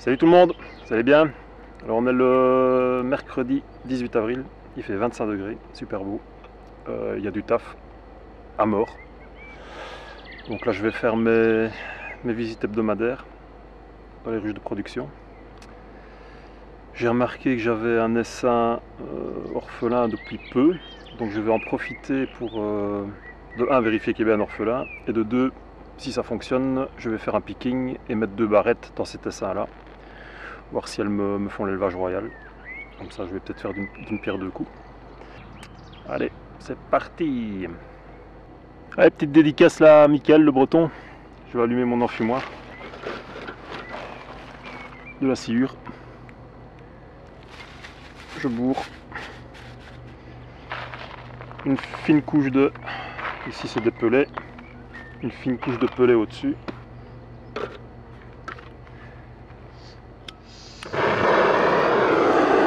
Salut tout le monde, vous allez bien? Alors on est le mercredi 18 avril, il fait 25 degrés, super beau. Il y a du taf à mort. Donc là je vais faire mes visites hebdomadaires dans les ruches de production. J'ai remarqué que j'avais un essaim orphelin depuis peu, donc je vais en profiter pour de 1 vérifier qu'il y a bien un orphelin, et de 2, si ça fonctionne, je vais faire un picking et mettre 2 barrettes dans cet essaim là. Voir si elles me font l'élevage royal. Comme ça, je vais peut-être faire d'une pierre deux coups. Allez, c'est parti. Allez, petite dédicace là à Mickaël, le breton. Je vais allumer mon enfumoir. De la sciure. Je bourre. Une fine couche de... Ici, c'est des pelets. Une fine couche de pelets au-dessus.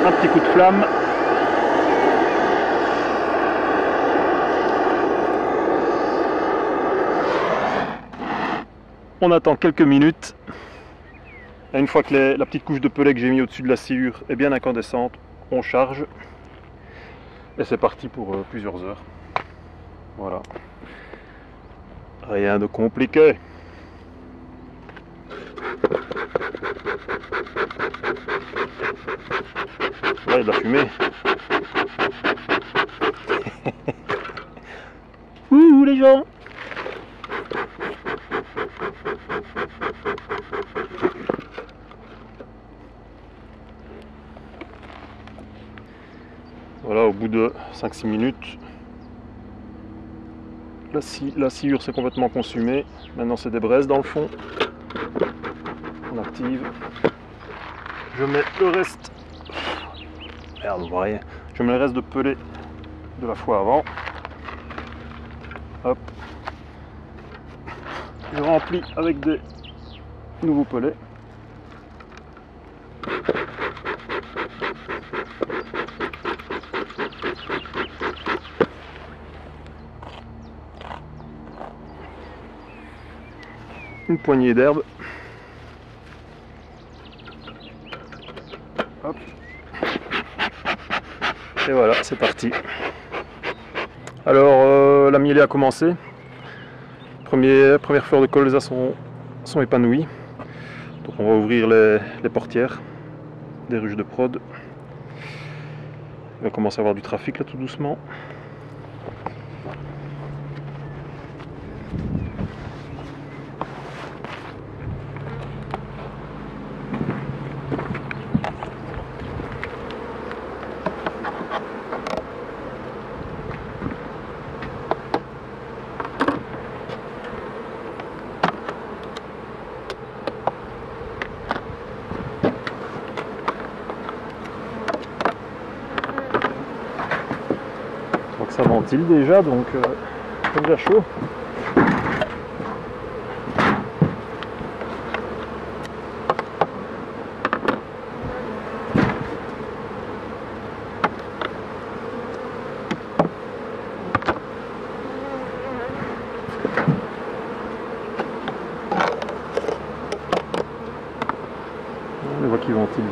Un petit coup de flamme. On attend quelques minutes. Et une fois que la petite couche de pellet que j'ai mis au-dessus de la sciure est bien incandescente, on charge. Et c'est parti pour plusieurs heures. Voilà. Rien de compliqué. Là, il y a de la fumée. Ouh, les gens! Voilà, au bout de 5-6 minutes, la sciure s'est complètement consumée. Maintenant, c'est des braises dans le fond. On active. Je mets le reste. Merde, on voit rien. Je mets le reste de pellet de la fois avant. Hop. Je remplis avec des nouveaux pellets. Une poignée d'herbe. Hop. Et voilà, c'est parti. Alors, la mielée a commencé. Premières fleurs de colza sont épanouies. Donc on va ouvrir les portières des ruches de prod. Il va commencer à avoir du trafic là tout doucement. Ça ventile déjà, donc c'est déjà chaud. On les voit qui ventilent.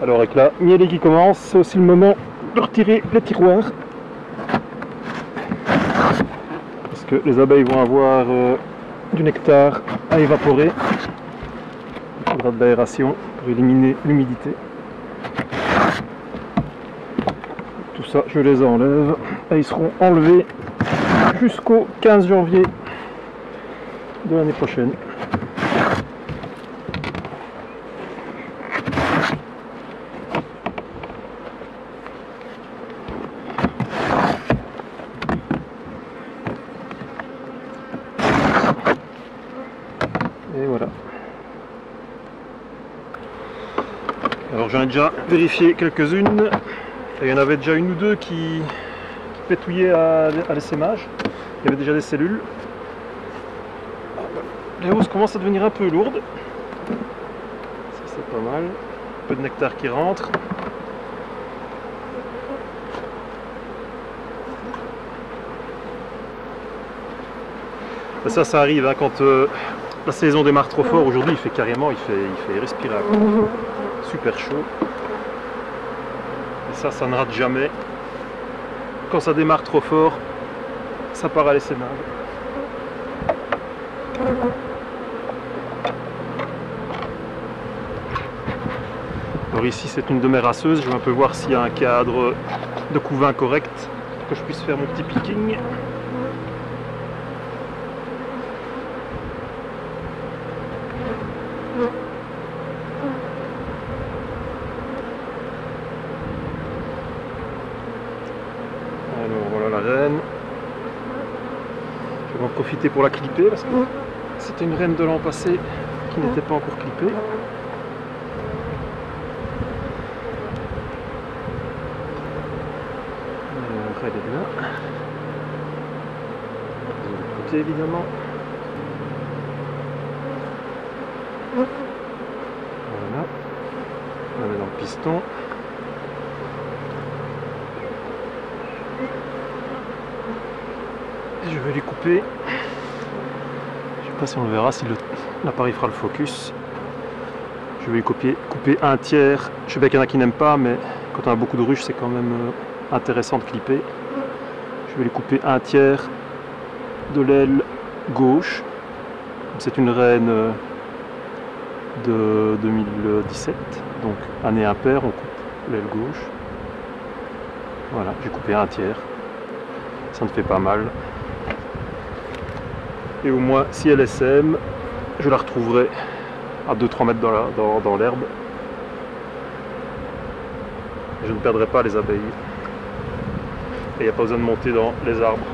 Alors avec la mielée qui commence, c'est aussi le moment de retirer les tiroirs. Parce que les abeilles vont avoir du nectar à évaporer. Il faudra de l'aération pour éliminer l'humidité. Tout ça, je les enlève. Et ils seront enlevés jusqu'au 15 janvier de l'année prochaine. Et voilà. Alors j'en ai déjà vérifié quelques-unes. Il y en avait déjà une ou deux qui pétouillaient à l'essaimage. Il y avait déjà des cellules. Les hausses commencent à devenir un peu lourdes. Ça c'est pas mal. Un peu de nectar qui rentre. Ça arrive hein, quand la saison démarre trop fort. Aujourd'hui il fait carrément, il fait irrespirable. Super chaud. Et ça ne rate jamais. Quand ça démarre trop fort, ça part à l'essaimage. Alors ici c'est une de mes rasseuses. Je vais un peu voir s'il y a un cadre de couvain correct pour que je puisse faire mon petit picking. Alors voilà la reine. Je vais en profiter pour la clipper parce que c'était une reine de l'an passé qui n'était pas encore clippée. Elle est là. De l'autre côté évidemment. Voilà. On la met dans le piston. Et je vais lui couper. Je sais pas si on le verra, si l'appareil fera le focus. Je vais lui couper un tiers. Je sais bien qu'il y en a qui n'aiment pas, mais quand on a beaucoup de ruches, c'est quand même intéressant de clipper. Je vais lui couper un tiers de l'aile gauche. C'est une reine de 2017, donc année impaire, on coupe l'aile gauche. Voilà, j'ai coupé un tiers. Ça me fait pas mal. Et au moins, si elle sème, je la retrouverai à 2-3 mètres dans l'herbe. Je ne perdrai pas les abeilles. Et il n'y a pas besoin de monter dans les arbres.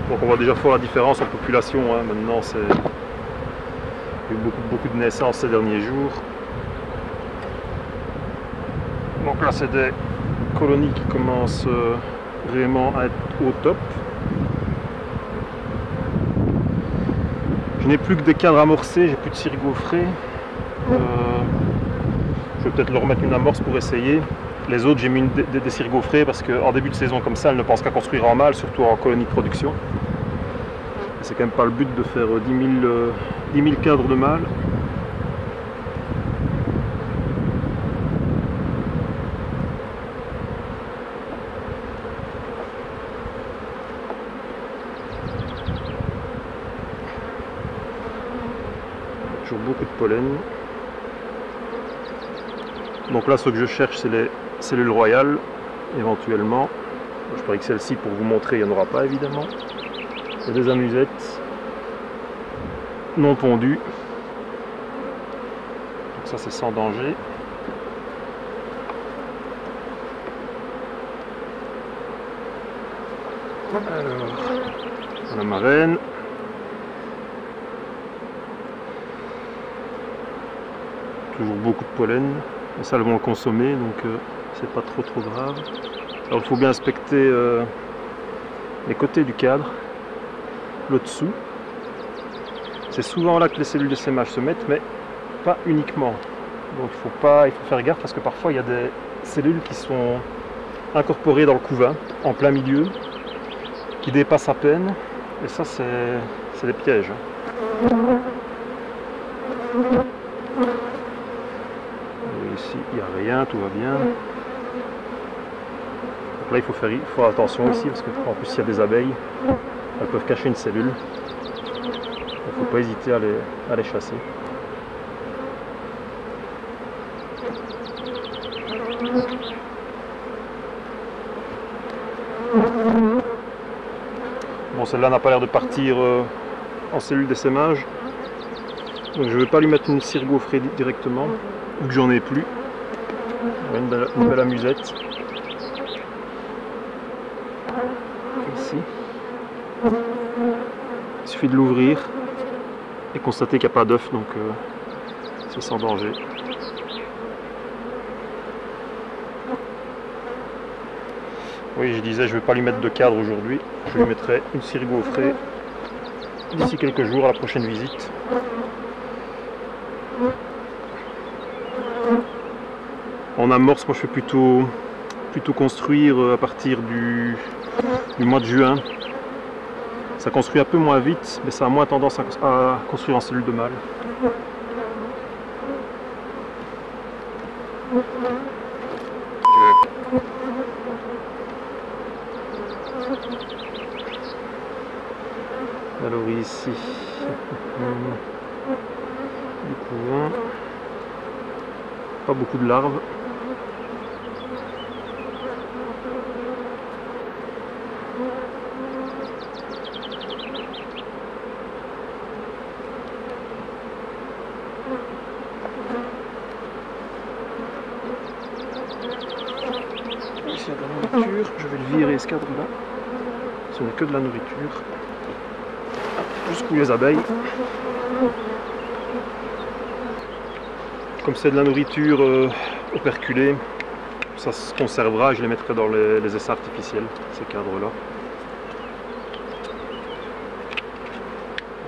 Donc on voit déjà fort la différence en population. Hein. Maintenant, il y a eu beaucoup de naissances ces derniers jours. Donc là, c'est des colonies qui commencent vraiment à être au top. Je n'ai plus que des cadres amorcés, j'ai plus de cire gaufrée. Je vais peut-être leur remettre une amorce pour essayer. Les autres, j'ai mis des cires gaufrées parce qu'en début de saison comme ça, elles ne pensent qu'à construire en mâle, surtout en colonie de production. C'est quand même pas le but de faire 10 000 cadres de mâle. Toujours beaucoup de pollen. Donc là, ce que je cherche, c'est les cellules royales, éventuellement. Je parie que celle-ci, pour vous montrer, il n'y en aura pas évidemment. Il y a des amusettes non pondues. Donc ça, c'est sans danger. Alors, voilà ma reine. Toujours beaucoup de pollen. Et ça, elles vont le consommer, donc c'est pas trop grave. Alors il faut bien inspecter les côtés du cadre, le dessous. C'est souvent là que les cellules d'essaimage se mettent, mais pas uniquement. Donc il faut faire gaffe parce que parfois il y a des cellules qui sont incorporées dans le couvain, en plein milieu, qui dépassent à peine. Et ça, c'est des pièges. Et ici, il n'y a rien, tout va bien. Donc là, il faut faire attention ici, parce qu'en plus, il y a des abeilles. Elles peuvent cacher une cellule. Il ne faut pas hésiter à les chasser. Bon, celle-là n'a pas l'air de partir en cellule d'essaimage. Donc je ne vais pas lui mettre une cire gaufrée directement, ou que j'en ai plus. Une belle amusette. Ici. Il suffit de l'ouvrir. et constater qu'il n'y a pas d'œuf, donc c'est sans danger. Oui, je disais, je ne vais pas lui mettre de cadre aujourd'hui, je lui mettrai une scierie gaufrée d'ici quelques jours à la prochaine visite. En amorce, moi je fais plutôt construire à partir du mois de juin. Ça construit un peu moins vite, mais ça a moins tendance à construire en cellule de mâle. Alors ici, du couvain, pas beaucoup de larves. Ici il y a de la nourriture, je vais le virer ce cadre là, ce n'est que de la nourriture. Jusqu'où les abeilles. Comme c'est de la nourriture operculée, ça se conservera et je les mettrai dans les essais artificiels, ces cadres là.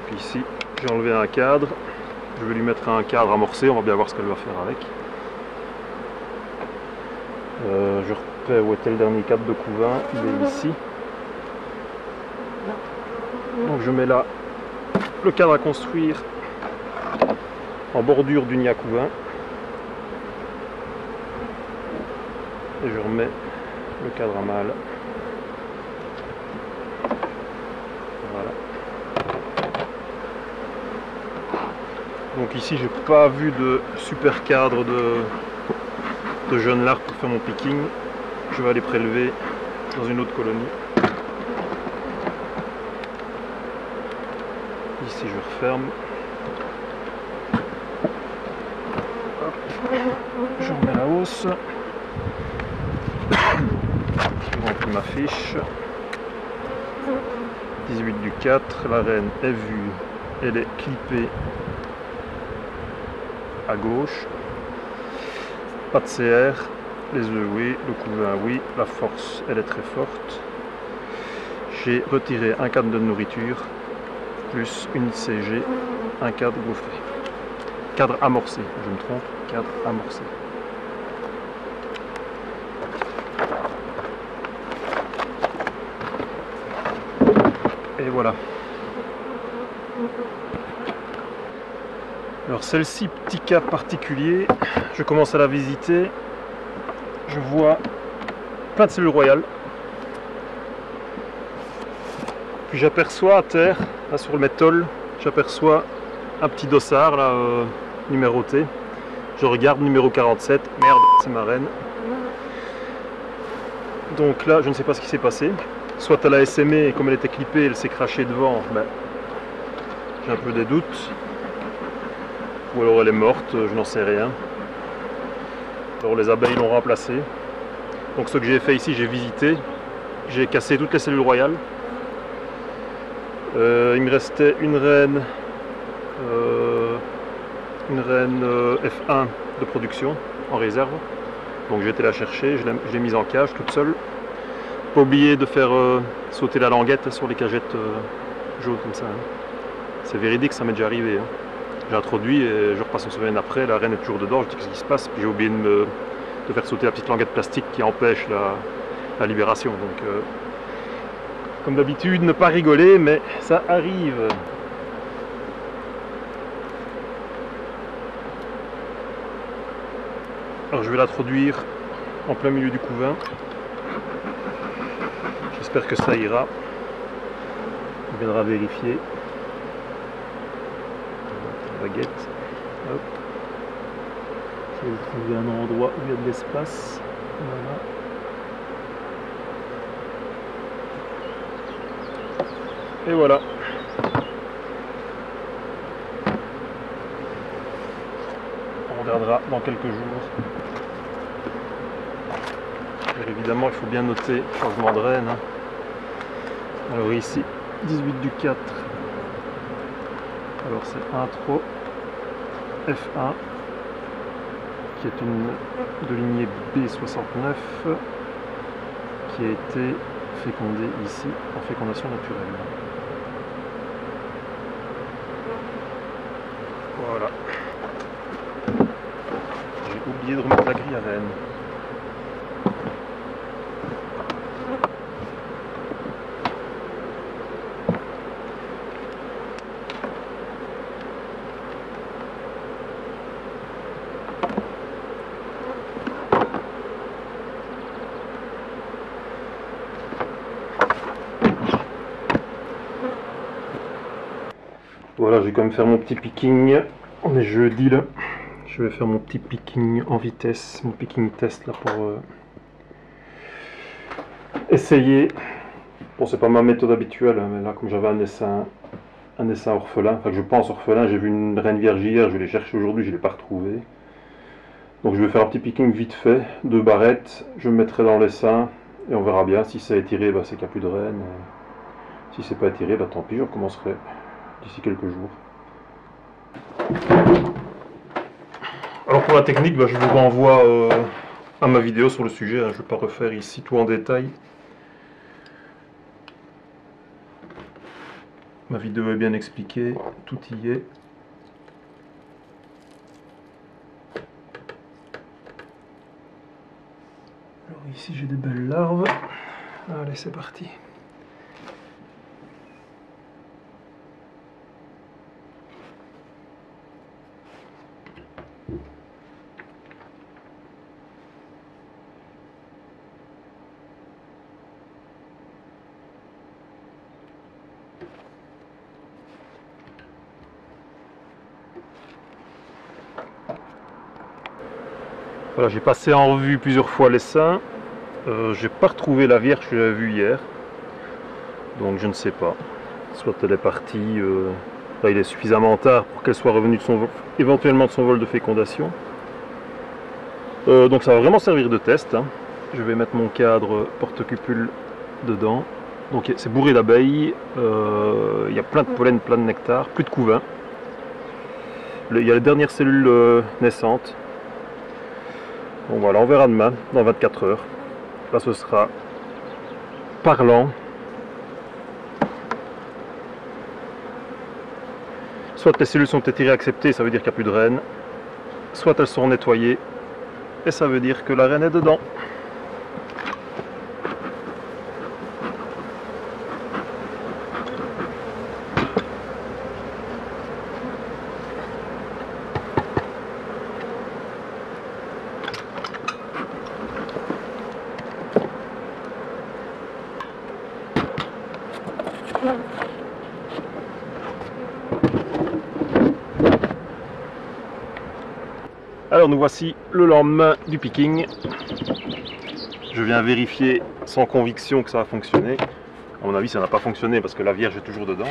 Puis ici, j'ai enlevé un cadre, je vais lui mettre un cadre amorcé, on va bien voir ce qu'elle va faire avec. Je repère où était le dernier cadre de couvain, il est ici. Donc je mets là le cadre à construire en bordure du nid à couvain et je remets le cadre à mâle. Voilà. Donc ici j'ai pas vu de super cadre de jeunes larves pour faire mon picking. Je vais aller prélever dans une autre colonie. Ici je referme. Hop. Je remets la hausse. Je remplis ma fiche. 18 du 4, la reine est vue, elle est clippée à gauche. Pas de CR, les œufs oui, le couvain oui, la force elle est très forte. J'ai retiré un cadre de nourriture plus une CG, un cadre gaufré. Cadre amorcé, je me trompe, cadre amorcé. Et voilà. Alors celle-ci, petit cas particulier, je commence à la visiter, je vois plein de cellules royales. Puis j'aperçois à terre, là sur le métal, j'aperçois un petit dossard là, numéroté. Je regarde numéro 47, merde, c'est ma reine. Donc là, je ne sais pas ce qui s'est passé. Soit elle a essaimé et comme elle était clippée, elle s'est crachée devant. Ben, j'ai un peu des doutes. Ou alors elle est morte, je n'en sais rien. Alors les abeilles l'ont remplacée. Donc ce que j'ai fait ici, j'ai visité. J'ai cassé toutes les cellules royales. Il me restait une reine F1 de production en réserve. Donc j'ai été la chercher, je l'ai mise en cage toute seule. Pas oublier de faire sauter la languette sur les cagettes jaunes comme ça. Hein. C'est véridique, ça m'est déjà arrivé. Hein. J'ai introduit et je repasse une semaine après, la reine est toujours dedans, je dis qu'est-ce qui se passe, puis j'ai oublié de faire sauter la petite languette plastique qui empêche la libération. Donc comme d'habitude, ne pas rigoler, mais ça arrive. Alors je vais l'introduire en plein milieu du couvain. J'espère que ça ira. On viendra vérifier. Baguette. Hop. Je vais trouver un endroit où il y a de l'espace. Voilà. Et voilà. On regardera dans quelques jours. Et évidemment, il faut bien noter le changement de reine. Hein. Alors ici, 18 du 4. Alors c'est intro F1 qui est une de lignée B69 qui a été fécondée ici en fécondation naturelle. Voilà. J'ai oublié de remettre la grille à reine. Voilà, je vais quand même faire mon petit picking. On est jeudi là. Je vais faire mon petit picking en vitesse, mon picking test là pour essayer. Bon, c'est pas ma méthode habituelle, hein, mais là, comme j'avais un essaim orphelin, enfin que je pense orphelin, j'ai vu une reine vierge hier, je l'ai cherché aujourd'hui, je ne l'ai pas retrouvée. Donc je vais faire un petit picking vite fait, 2 barrettes, je me mettrai dans l'essaim et on verra bien. Si ça a étiré, bah, c'est qu'il n'y a plus de reine. Si c'est pas étiré, bah, tant pis, je recommencerai d'ici quelques jours. Alors pour la technique, bah, je vous renvoie à ma vidéo sur le sujet, hein. Je ne vais pas refaire ici tout en détail. Ma vidéo est bien expliquée, tout y est. Alors ici j'ai des belles larves. Allez, c'est parti. Voilà, j'ai passé en revue plusieurs fois l'essaim. J'ai pas retrouvé la vierge que j'avais vue hier. Donc je ne sais pas. Soit elle est partie, là il est suffisamment tard pour qu'elle soit revenue éventuellement de son vol de fécondation. Donc ça va vraiment servir de test, hein. Je vais mettre mon cadre porte-cupule dedans. Donc c'est bourré d'abeilles, il y a plein de pollen, plein de nectar, plus de couvain. Il y a les dernières cellules naissantes. Bon voilà, on verra demain, dans 24 heures. Là ce sera parlant. Soit les cellules sont étirées et acceptées, ça veut dire qu'il n'y a plus de reine. Soit elles sont nettoyées, et ça veut dire que la reine est dedans. Alors nous voici le lendemain du picking. Je viens vérifier sans conviction que ça a fonctionné. À mon avis ça n'a pas fonctionné parce que la vierge est toujours dedans.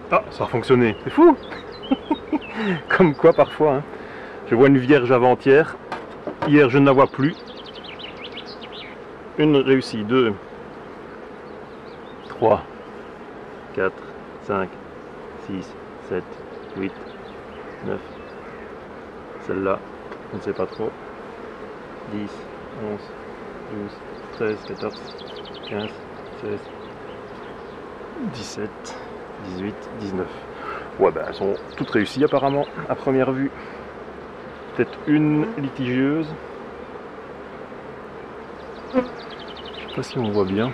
Ah, ça a fonctionné, c'est fou. Comme quoi parfois, hein. Je vois une vierge avant-hier, hier je ne la vois plus. Une réussie, 2, 3, 4, 5, 6, 7, 8, 9. Celle-là, je ne sais pas trop. 10, 11, 12, 13, 14, 15, 16, 17, 18, 19. Ouais, ben elles sont toutes réussies apparemment, à première vue. Peut-être une litigieuse. Je sais pas si on voit bien.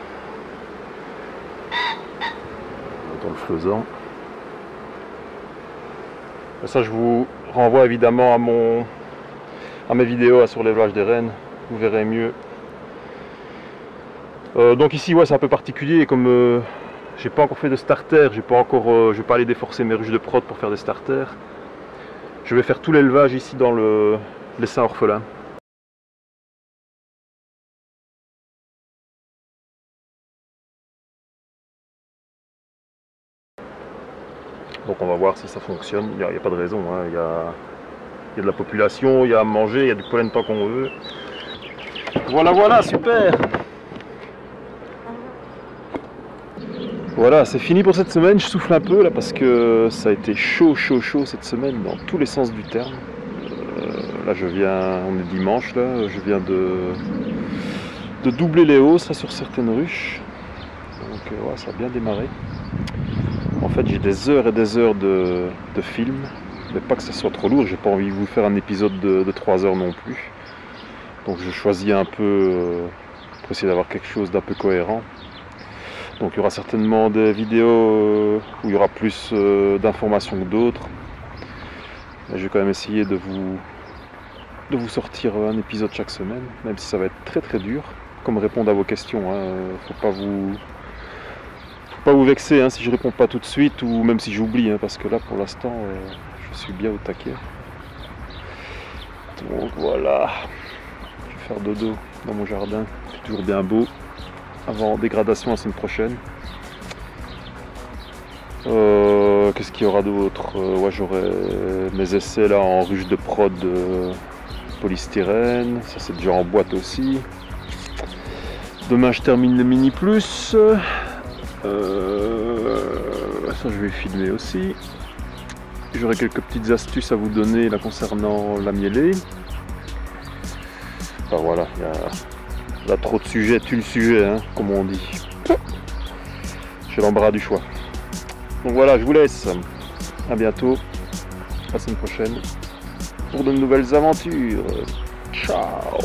Dans le faisant. Ça, je vous renvoie évidemment à mes vidéos sur l'élevage des rennes. Vous verrez mieux. Donc ici, ouais, c'est un peu particulier. Comme j'ai pas encore fait de starter, je vais pas aller déforcer mes ruches de prod pour faire des starters. Je vais faire tout l'élevage ici dans l'essaim orphelin. on va voir si ça fonctionne. Il n'y a pas de raison, hein. Il y a de la population, il y a à manger, il y a du pollen tant qu'on veut. Voilà, super. Voilà, c'est fini pour cette semaine. Je souffle un peu là parce que ça a été chaud cette semaine dans tous les sens du terme. Là on est dimanche là, je viens de doubler les hausses là, sur certaines ruches. Donc ouais, ça a bien démarré. En fait j'ai des heures et des heures de film, mais pas que ça soit trop lourd, j'ai pas envie de vous faire un épisode de 3 heures non plus. Donc je choisis un peu pour essayer d'avoir quelque chose d'un peu cohérent. Donc il y aura certainement des vidéos où il y aura plus d'informations que d'autres. Mais je vais quand même essayer de vous sortir un épisode chaque semaine, même si ça va être très dur, comme répondre à vos questions. Hein. Faut pas vous vexer hein, si je réponds pas tout de suite ou même si j'oublie, hein, parce que là pour l'instant je suis bien au taquet. Donc voilà, je vais faire dodo dans mon jardin, c'est toujours bien beau. Avant dégradation la semaine prochaine. Qu'est-ce qu'il y aura d'autre? Ouais, j'aurai mes essais là en ruche de prod polystyrène. Ça c'est déjà en boîte aussi. Demain je termine le mini plus. Ça je vais filmer aussi. J'aurai quelques petites astuces à vous donner là concernant la mielée. Enfin voilà, il y a trop de sujets, tue le sujet, hein, comme on dit. J'ai l'embarras du choix. Donc voilà, je vous laisse. À bientôt, la semaine prochaine, pour de nouvelles aventures. Ciao.